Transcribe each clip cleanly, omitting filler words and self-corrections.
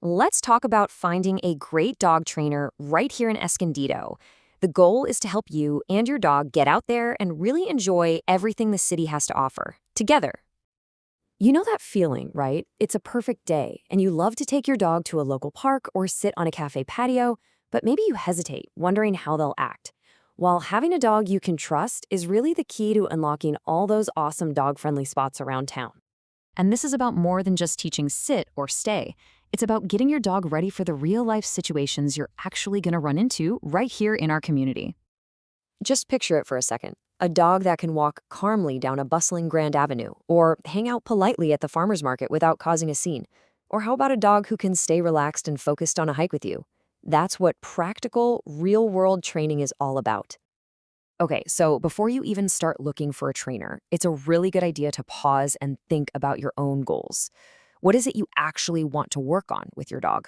Let's talk about finding a great dog trainer right here in Escondido. The goal is to help you and your dog get out there and really enjoy everything the city has to offer together. You know that feeling, right? It's a perfect day, and you love to take your dog to a local park or sit on a cafe patio, but maybe you hesitate, wondering how they'll act. While having a dog you can trust is really the key to unlocking all those awesome dog-friendly spots around town. And this is about more than just teaching sit or stay. It's about getting your dog ready for the real-life situations you're actually going to run into right here in our community. Just picture it for a second. A dog that can walk calmly down a bustling Grand Avenue, or hang out politely at the farmer's market without causing a scene. Or how about a dog who can stay relaxed and focused on a hike with you? That's what practical, real-world training is all about. Okay, so before you even start looking for a trainer, it's a really good idea to pause and think about your own goals. What is it you actually want to work on with your dog?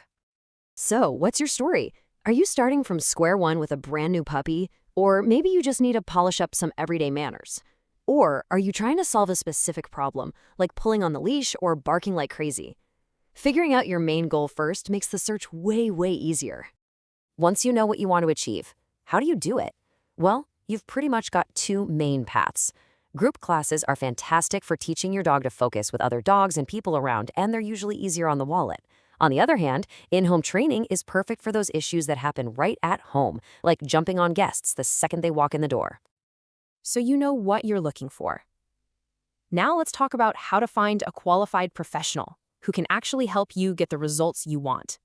So, what's your story? Are you starting from square one with a brand new puppy? Or maybe you just need to polish up some everyday manners? Or are you trying to solve a specific problem, like pulling on the leash or barking like crazy? Figuring out your main goal first makes the search way easier. Once you know what you want to achieve, how do you do it? Well, you've pretty much got two main paths. Group classes are fantastic for teaching your dog to focus with other dogs and people around, and they're usually easier on the wallet. On the other hand, in-home training is perfect for those issues that happen right at home, like jumping on guests the second they walk in the door. So you know what you're looking for. Now let's talk about how to find a qualified professional who can actually help you get the results you want.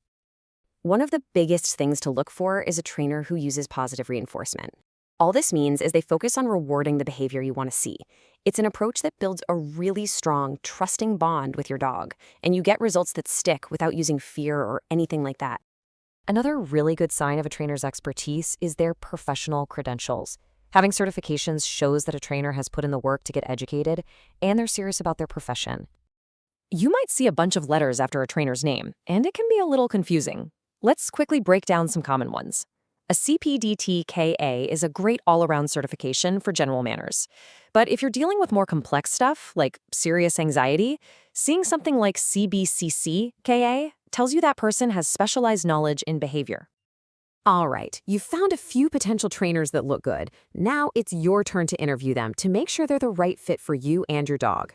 One of the biggest things to look for is a trainer who uses positive reinforcement. All this means is they focus on rewarding the behavior you want to see. It's an approach that builds a really strong, trusting bond with your dog, and you get results that stick without using fear or anything like that. Another really good sign of a trainer's expertise is their professional credentials. Having certifications shows that a trainer has put in the work to get educated, and they're serious about their profession. You might see a bunch of letters after a trainer's name, and it can be a little confusing. Let's quickly break down some common ones. A CPDT-KA is a great all-around certification for general manners. But if you're dealing with more complex stuff, like serious anxiety, seeing something like CBCC-KA tells you that person has specialized knowledge in behavior. All right, you've found a few potential trainers that look good. Now it's your turn to interview them to make sure they're the right fit for you and your dog.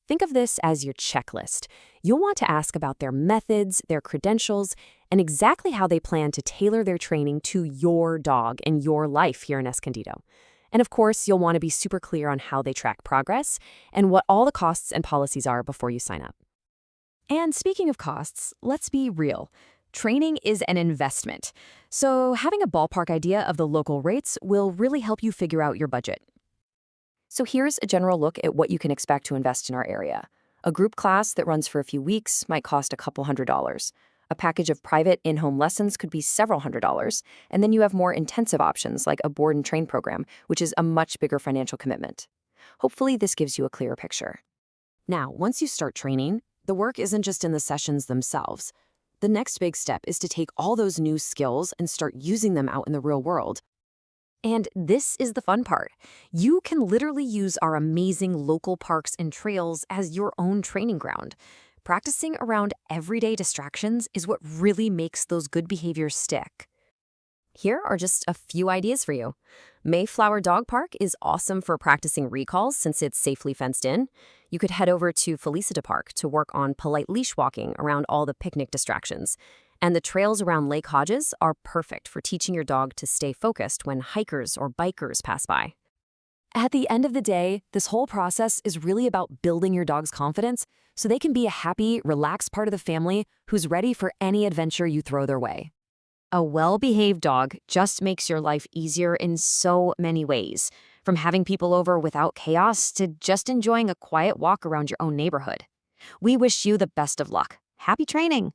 Think of this as your checklist. You'll want to ask about their methods, their credentials, and exactly how they plan to tailor their training to your dog and your life here in Escondido. And of course, you'll want to be super clear on how they track progress and what all the costs and policies are before you sign up. And speaking of costs, let's be real. Training is an investment. So having a ballpark idea of the local rates will really help you figure out your budget. So here's a general look at what you can expect to invest in our area. A group class that runs for a few weeks might cost a couple $100s. A package of private in-home lessons could be several $100s. And then you have more intensive options like a board and train program, which is a much bigger financial commitment. Hopefully this gives you a clearer picture. Now, once you start training, the work isn't just in the sessions themselves. The next big step is to take all those new skills and start using them out in the real world. And this is the fun part. You can literally use our amazing local parks and trails as your own training ground. Practicing around everyday distractions is what really makes those good behaviors stick. Here are just a few ideas for you. Mayflower Dog Park is awesome for practicing recalls since it's safely fenced in. You could head over to Felicita Park to work on polite leash walking around all the picnic distractions. And the trails around Lake Hodges are perfect for teaching your dog to stay focused when hikers or bikers pass by. At the end of the day, this whole process is really about building your dog's confidence so they can be a happy, relaxed part of the family who's ready for any adventure you throw their way. A well-behaved dog just makes your life easier in so many ways, from having people over without chaos to just enjoying a quiet walk around your own neighborhood. We wish you the best of luck. Happy training!